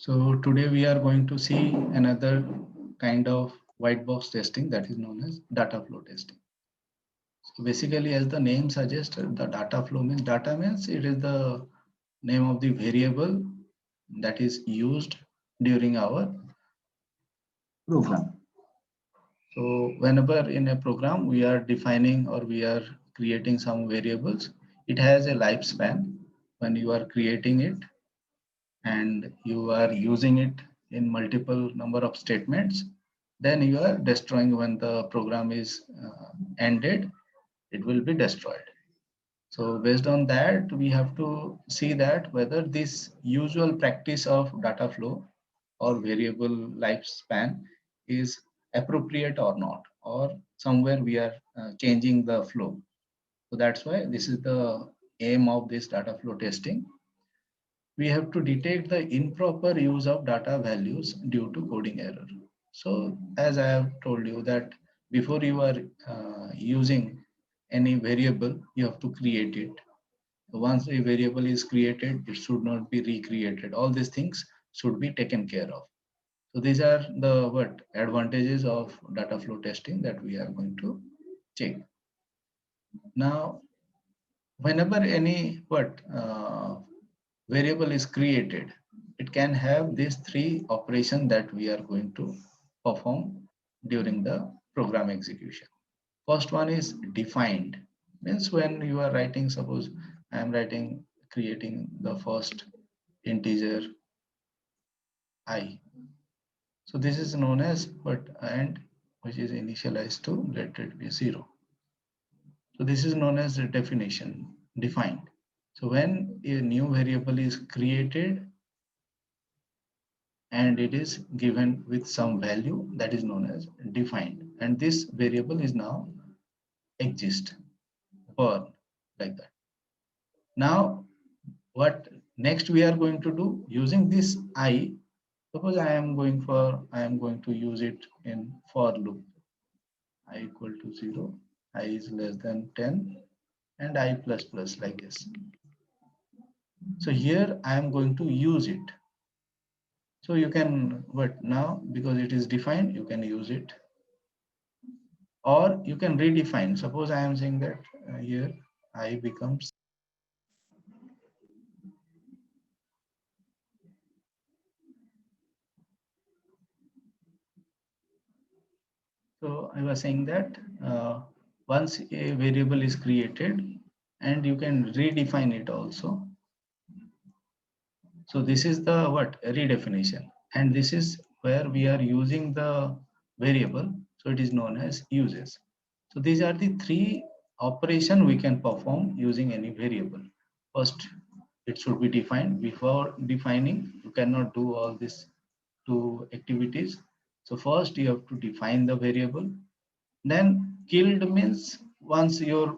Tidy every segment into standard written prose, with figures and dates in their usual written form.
So today we are going to see another kind of white box testing that is known as data flow testing. So basically, as the name suggests, the data flow means it is the name of the variable that is used during our program. So whenever in a program we are defining or we are creating some variables, it has a lifespan when you are creating it and you are using it in multiple number of statements, then you are destroying when the program is ended, it will be destroyed. So based on that, we have to see that whether this usual practice of data flow or variable lifespan is appropriate or not, or somewhere we are changing the flow. So that's why this is the aim of this data flow testing. We have to detect the improper use of data values due to coding error. So as I have told you that before you are using any variable, you have to create it. Once a variable is created, it should not be recreated. All these things should be taken care of. So these are the advantages of data flow testing that we are going to check. Now, whenever any variable is created, it can have these three operations that we are going to perform during the program execution. First one is defined, means when you are writing, suppose I am creating the first integer I. So this is known as and which is initialized to let it be 0. So this is known as the definition, defined. So when a new variable is created and it is given with some value, that is known as defined, and this variable is now exist for like that. Now what next we are going to do using this I, suppose I am going to use it in for loop. I equal to 0, I is less than 10, and I plus plus like this. So here I am going to use it. So you can, but now because it is defined, you can use it, or you can redefine. Suppose I am saying that here I becomes. So I was saying that once a variable is created, and you can redefine it also. So this is the redefinition, and this is where we are using the variable. So it is known as uses. So these are the three operation we can perform using any variable. First, it should be defined. Before defining, you cannot do all these two activities. So first you have to define the variable. Then killed means once your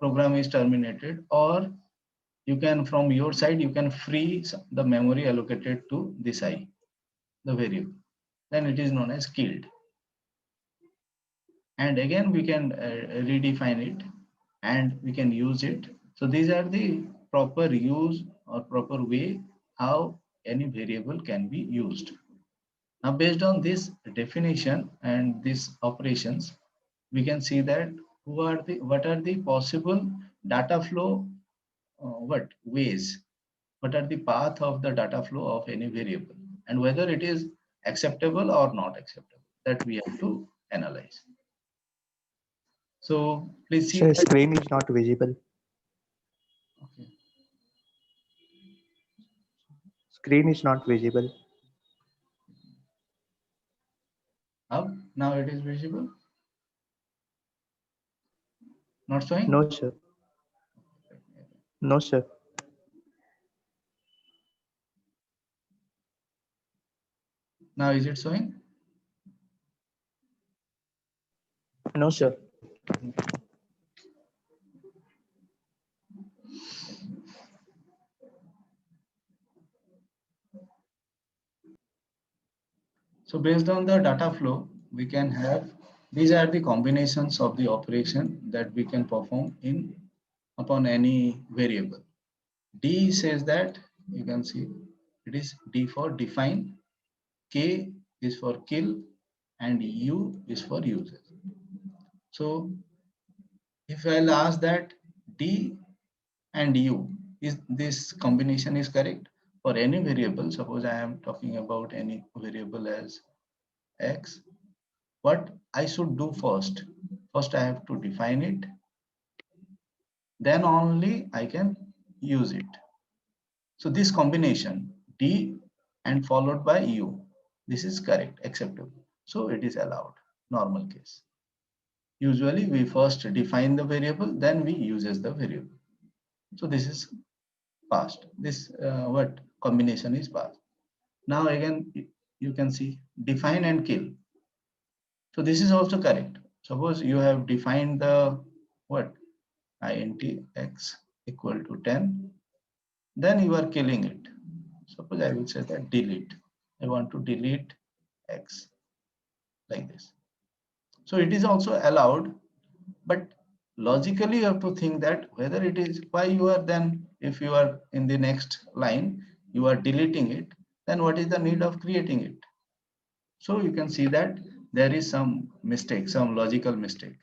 program is terminated, or you can from your side you can free the memory allocated to this I, the variable. Then it is known as killed. And again we can redefine it and we can use it. So these are the proper use or proper way how any variable can be used. Now based on this definition and these operations, we can see that what are the possible data flow ways, what are the path of the data flow of any variable, and whether it is acceptable or not acceptable, that we have to analyze. So please see So that. screen is not visible. Okay. Screen is not visible. Now it is visible, not showing. No, sir. No, sir. Now is it showing? No, sir. So based on the data flow, we can have, these are the combinations of the operation that we can perform in upon any variable. D says that, you can see, It is D for define, K is for kill, and U is for uses. So if I'll ask that D and U, is this combination is correct for any variable? Suppose I am talking about any variable as X. What I should do first? First, I have to define it. Then only I can use it. So this combination D and followed by U, this is correct, acceptable. So it is allowed, normal case. Usually we first define the variable, then we uses the variable. So this is passed. This what combination is passed. Now again, you can see define and kill. So this is also correct. Suppose you have defined the what int x equal to 10, then you are killing it. Suppose I will say that delete. I want to delete x like this. So it is also allowed, but logically you have to think that whether it is why you are then, if you are in the next line, you are deleting it, then what is the need of creating it? So you can see that there is some mistake, some logical mistake.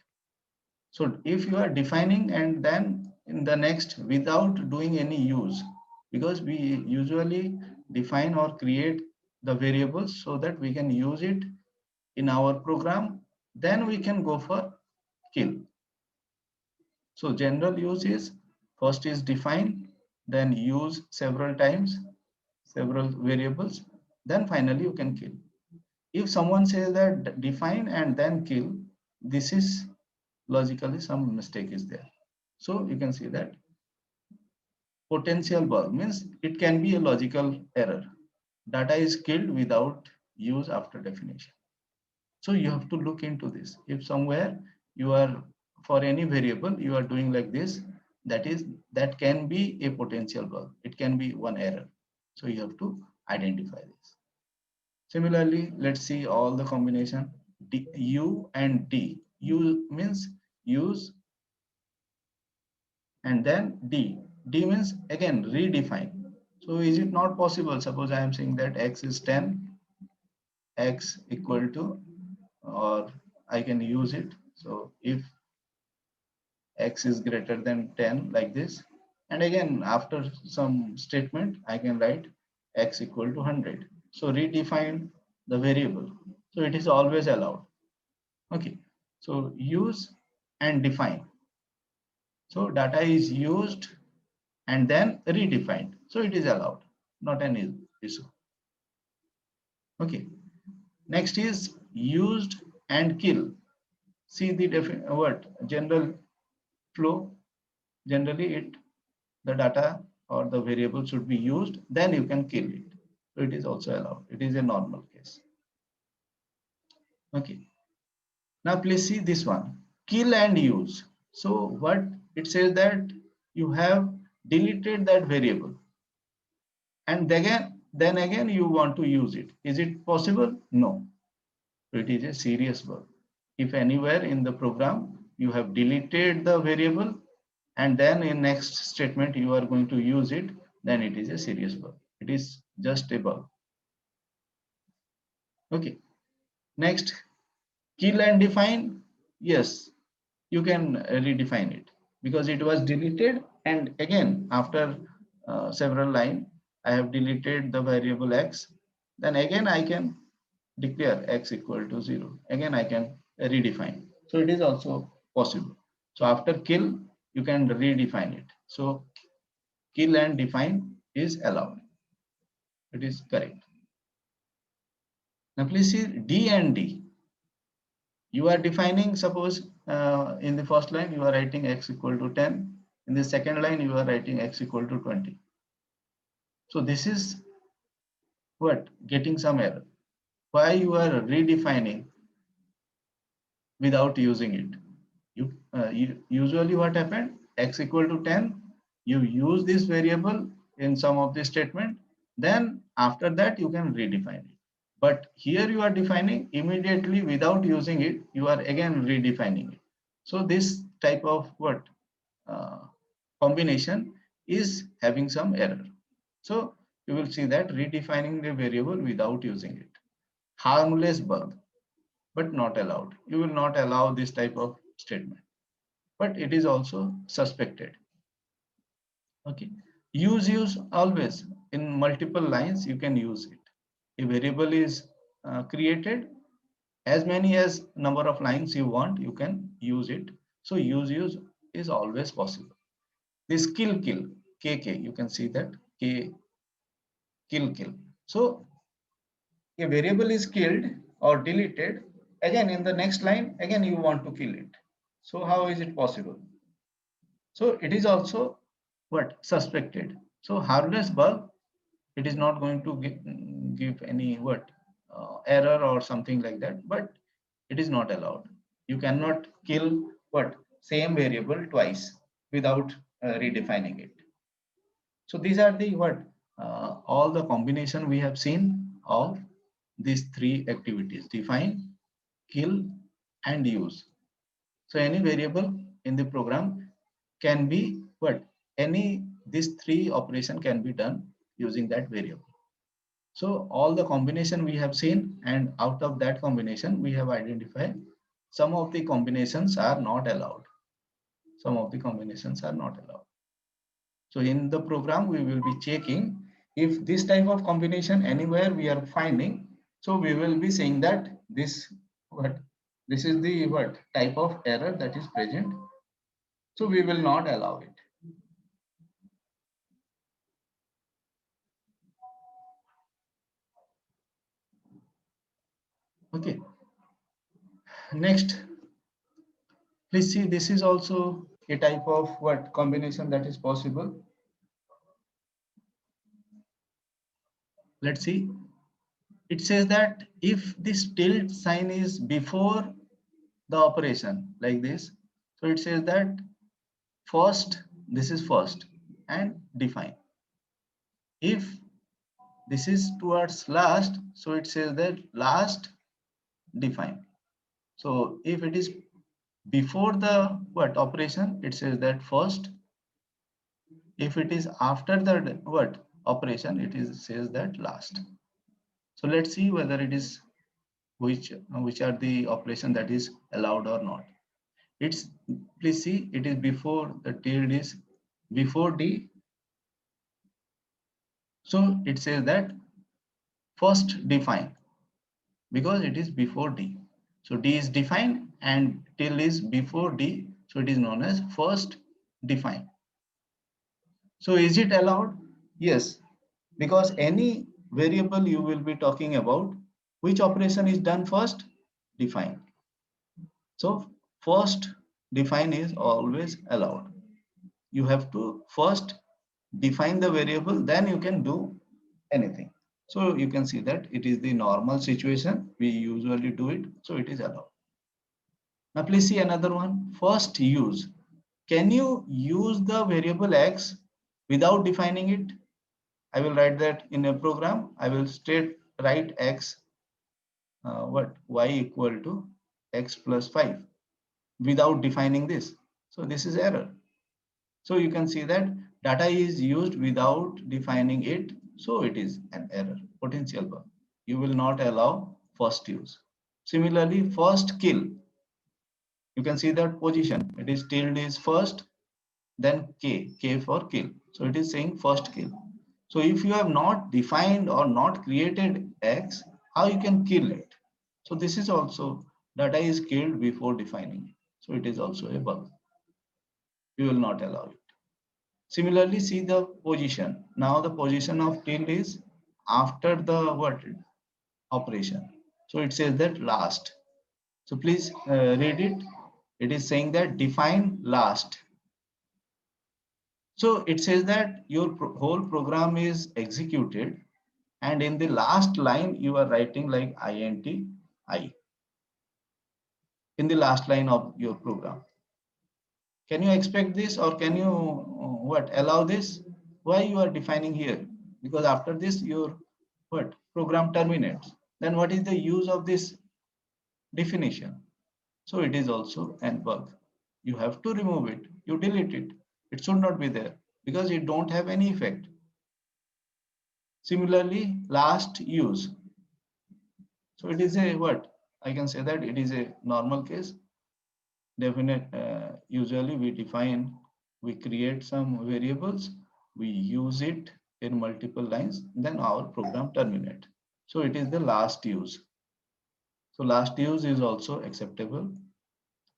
So if you are defining and then in the next without doing any use, because we usually define or create the variables so that we can use it in our program, then we can go for kill. So general use is first is define, then use several times, several variables, then finally you can kill. If someone says that define and then kill, this is logically some mistake is there. So you can see that potential bug means it can be a logical error. Data is killed without use after definition. So you have to look into this. If somewhere you are for any variable you are doing like this, that can be a potential bug. It can be one error. So you have to identify this. Similarly, let's see all the combination D, U and D. U means use, and then D. D means again redefine. So is it not possible? Suppose I am saying that x is 10, x equal to, or I can use it. So if x is greater than 10 like this, and again after some statement I can write x equal to 100. So redefine the variable. So it is always allowed. Okay. So use and define. So data is used and then redefined. So it is allowed, not an issue. Okay. Next is used and kill. See the what general flow. Generally, the data or the variable should be used, then you can kill it. So it is also allowed. It is a normal case. Okay. Now please see this one, kill and use. So what it says that you have deleted that variable, and then again you want to use it. Is it possible? No. So it is a serious bug. If anywhere in the program you have deleted the variable and then in next statement you are going to use it, then it is a serious bug. It is just a bug. Okay. Next, kill and define. Yes, you can redefine it because it was deleted, and again after several line I have deleted the variable x, then again I can declare x equal to 0. Again I can redefine. So it is also possible. So after kill you can redefine it. So kill and define is allowed. It is correct. Now please see D and D. You are defining, suppose in the first line you are writing x equal to 10. In the second line you are writing x equal to 20. So this is what? Getting some error. Why you are redefining without using it? Usually what happened? X equal to 10. You use this variable in some of the statement. Then after that you can redefine it. But here you are defining immediately without using it. You are again redefining it. So this type of combination is having some error. So you will see that redefining the variable without using it. Harmless bug, but not allowed. You will not allow this type of statement, but it is also suspected. Okay. Use always in multiple lines, you can use it. A variable is created, as many as number of lines you want, you can use it. So use is always possible. This kill, KK, you can see that K, kill. So a variable is killed or deleted, again in the next line, again you want to kill it. So how is it possible? So it is also what? Suspected. So harmless bug, it is not going to give any what error or something like that, but it is not allowed. You cannot kill what? Same variable twice without redefining it. So these are the what? All the combination we have seen of these three activities: define, kill, and use. So any variable in the program can be what? Any these three operation can be done using that variable. So all the combination we have seen, and out of that combination we have identified some of the combinations are not allowed. Some of the combinations are not allowed. So in the program we will be checking if this type of combination anywhere we are finding. So we will be saying that this what? This is the what type of error that is present. So we will not allow it. Okay. Next, please see, this is also a type of what combination that is possible. Let's see. It says that if this tilde sign is before the operation like this, so it says that first, this is first and define. If this is towards last, so it says that last define. So if it is before the what operation, it says that first. If it is after the what operation, it is says that last. So let's see whether it is which are the operation that is allowed or not. It's, please see, it is before the tilde is before D. So it says that first define because it is before D. So D is defined and tilde is before D. So it is known as first define. So is it allowed? Yes, because any variable you will be talking about, which operation is done first? Define. So first define is always allowed. You have to first define the variable, then you can do anything. So you can see that it is the normal situation. We usually do it. So it is allowed. Now please see another one. First use. Can you use the variable x without defining it? I will write that in a program. I will write x what y equal to x plus 5 without defining this. So this is error. So you can see that data is used without defining it. So it is an error, potential bug. You will not allow first use. Similarly, first kill. You can see that position. It is tilde is first, then K for kill. So it is saying first kill. So if you have not defined or not created X, how you can kill it? So this is also data is killed before defining it. So it is also a bug. We will not allow it. Similarly, see the position. Now the position of tilde is after the what operation. So it says that last. So please read it. It is saying that define last. So it says that your whole program is executed, and in the last line you are writing like int I in the last line of your program. Can you expect this, or can you what allow this? Why you are defining here? Because after this your what program terminates. Then what is the use of this definition? So it is also an bug. You have to remove it. You delete it. It should not be there because it don't have any effect. Similarly, last use. So it is a what? I can say that it is a normal case. Usually we create some variables, we use it in multiple lines, then our program terminate. So it is the last use. So last use is also acceptable.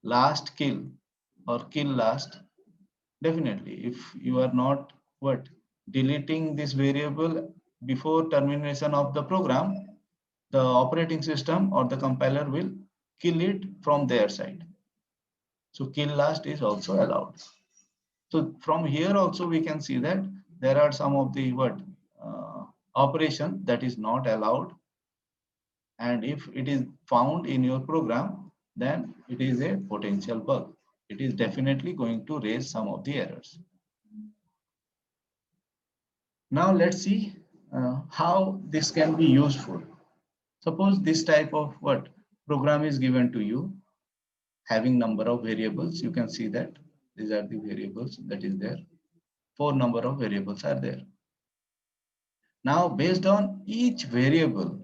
Last kill or kill last, definitely if you are not what deleting this variable before termination of the program, the operating system or the compiler will kill it from their side. So kill last is also allowed. So from here also we can see that there are some of the operation that is not allowed, and if it is found in your program, then it is a potential bug. It is definitely going to raise some of the errors. Now let's see how this can be useful. Suppose this type of program is given to you, having number of variables. You can see that these are the variables that is there. 4 number of variables are there. Now, based on each variable,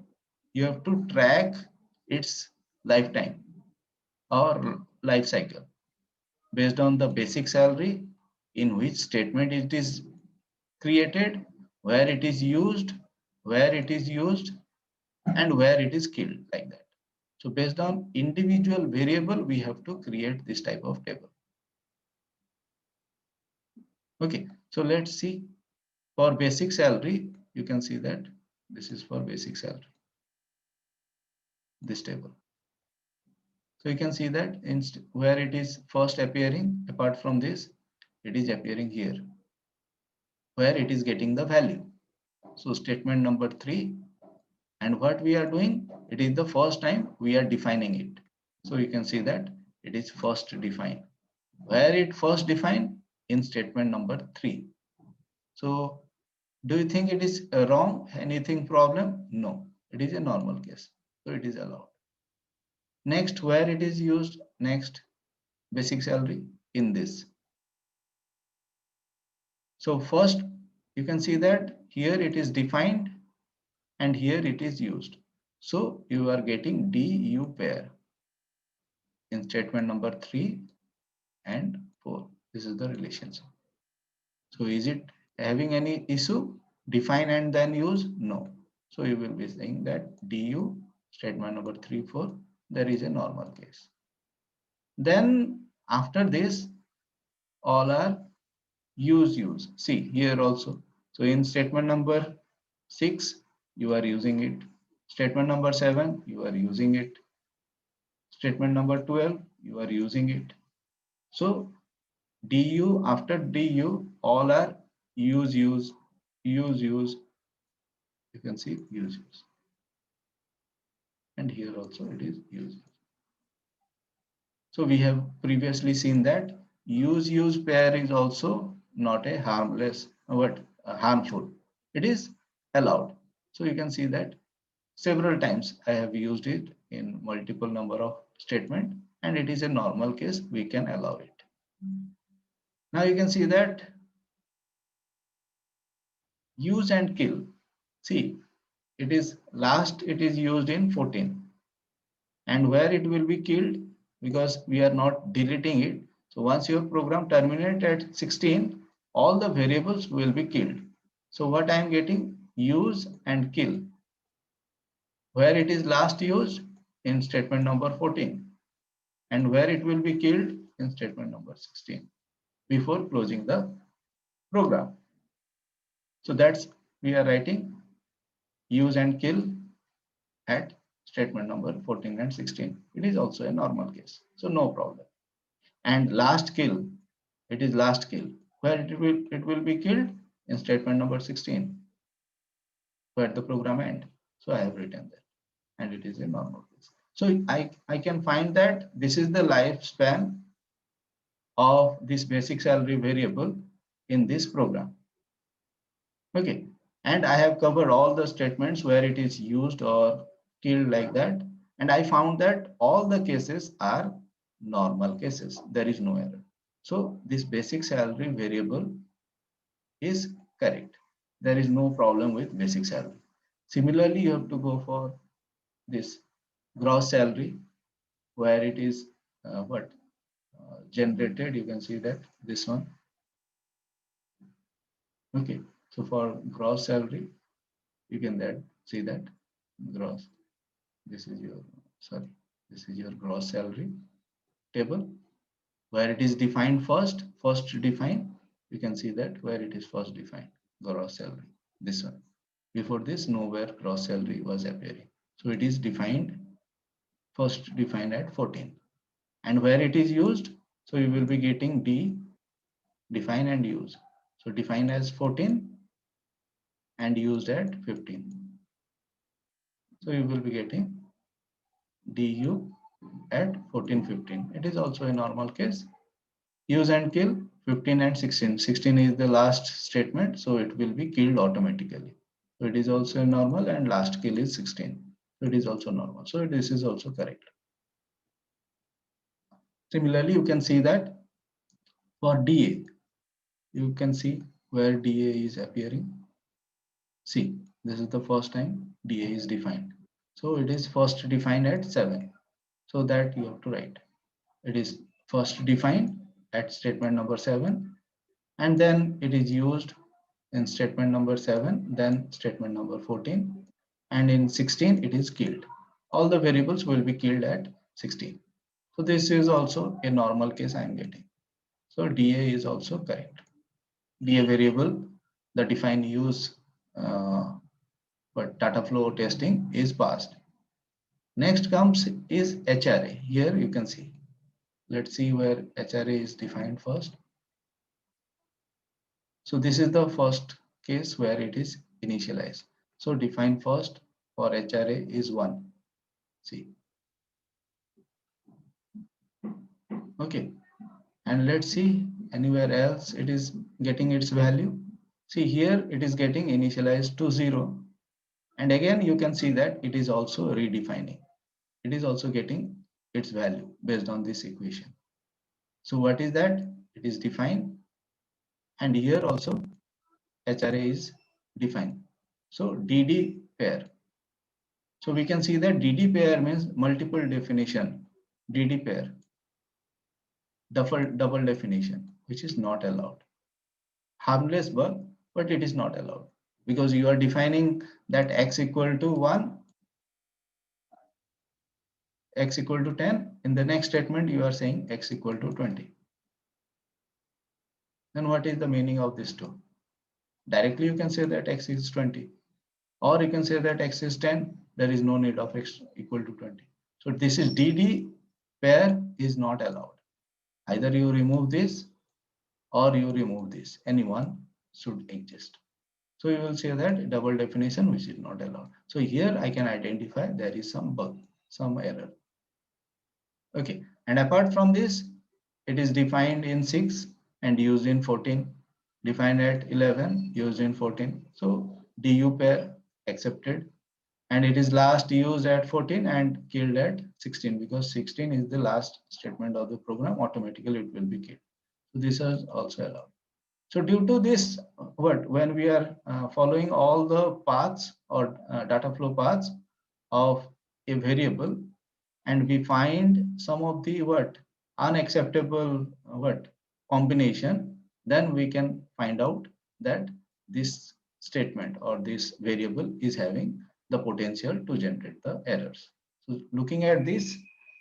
you have to track its lifetime or life cycle based on the basic salary, in which statement it is created, where it is used, and where it is killed, like that. So based on individual variable, we have to create this type of table. Okay, so let's see. For basic salary, you can see that this is for basic salary, this table. So you can see that where it is first appearing, apart from this, it is appearing here, where it is getting the value. So statement number 3, and what we are doing, it is the first time we are defining it. So you can see that it is first defined. Where it first defined? In statement number 3. So do you think it is wrong? Anything problem? No, it is a normal case. So it is allowed. Next, where it is used? Next, basic salary in this. So first, you can see that here it is defined and here it is used. So you are getting DU pair in statement number 3 and 4. This is the relationship. So is it having any issue? Define and then use? No. So you will be saying that DU statement number 3, 4, there is a normal case. Then after this, all are use. See here also. So in statement number 6, you are using it. Statement number 7, you are using it. Statement number 12, you are using it. So DU, after DU, all are use. You can see use. And here also it is use. So we have previously seen that use pair is also not a harmless, but harmful. It is allowed. So you can see that several times I have used it in multiple number of statement, and it is a normal case. We can allow it. Now you can see that use and kill. See, it is used in 14, and where it will be killed, because we are not deleting it. So once your program terminates at 16, all the variables will be killed. So what I am getting, use and kill, where it is last used in statement number 14, and where it will be killed in statement number 16 before closing the program. So that's we are writing use and kill at statement number 14 and 16. It is also a normal case, so no problem. And last kill, it is last kill, where it will be killed in statement number 16, where the program end. So I have written that, and it is a normal case. So I can find that this is the lifespan of this basic salary variable in this program. Okay, and I have covered all the statements where it is used or killed, like that, and I found that all the cases are normal cases. There is no error. So this basic salary variable is correct. there is no problem with basic salary. Similarly, you have to go for this gross salary, where it is generated. You can see that this one. Okay, so for gross salary, you can see that gross. This is your this is your gross salary table, where it is defined first defined. You can see that where it is first defined gross salary, this one. Before this, nowhere gross salary was appearing. So it is defined first defined at 14, and where it is used, so you will be getting D, define and use. So define as 14 and used at 15. So you will be getting DU at 14, 15. It is also a normal case. Use and kill 15 and 16. 16 is the last statement, so it will be killed automatically. So it is also normal, and last kill is 16. So it is also normal. So this is also correct. Similarly, you can see that for DA, you can see where DA is appearing. See, this is the first time DA is defined. So it is first defined at 7. So that you have to write. It is first defined at statement number 7, and then it is used in statement number 7, then statement number 14, and in 16 it is killed. All the variables will be killed at 16. So this is also a normal case I am getting. So DA is also correct. DA variable, the define use but data flow testing is passed. Next comes is HRA. Here you can see. Let's see where HRA is defined first. So this is the first case where it is initialized. So define first for HRA is 1. See. Okay. And let's see anywhere else it is getting its value. See, here it is getting initialized to 0. And again, you can see that it is also redefining. It is also getting its value based on this equation. So what is that? It is defined. And here also HRA is defined. So DD pair. So we can see that DD pair means multiple definition. DD pair, double definition, which is not allowed. Harmless bug, but it is not allowed because you are defining that x equal to 1, x equal to 10. In the next statement, you are saying x equal to 20. Then what is the meaning of this two? Directly you can say that x is 20, or you can say that x is 10. There is no need of x equal to 20. So this is DD pair is not allowed. Either you remove this or you remove this. Anyone should exist. So you will say that double definition which is not allowed. So here I can identify there is some bug, some error. Okay, and apart from this, it is defined in 6 and used in 14, defined at 11, used in 14. So DU pair accepted, and it is last used at 14 and killed at 16 because 16 is the last statement of the program. Automatically it will be killed. So this is also allowed. So due to this, when we are following all the paths or data flow paths of a variable, and we find some of the unacceptable combination, then we can find out that this statement or this variable is having the potential to generate the errors. So looking at this,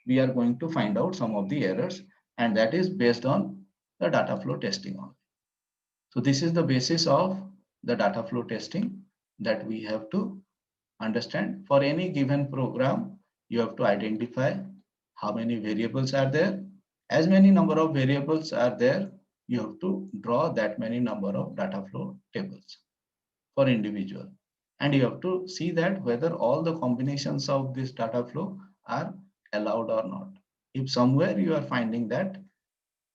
we are going to find out some of the errors, and that is based on the data flow testing only. So this is the basis of the data flow testing that we have to understand. For any given program, you have to identify how many variables are there. As many number of variables are there, you have to draw that many number of data flow tables for individual. And you have to see that whether all the combinations of this data flow are allowed or not. If somewhere you are finding that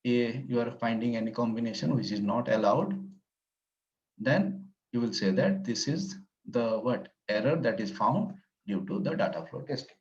you are finding any combination which is not allowed, then you will say that this is the error that is found due to the data flow testing.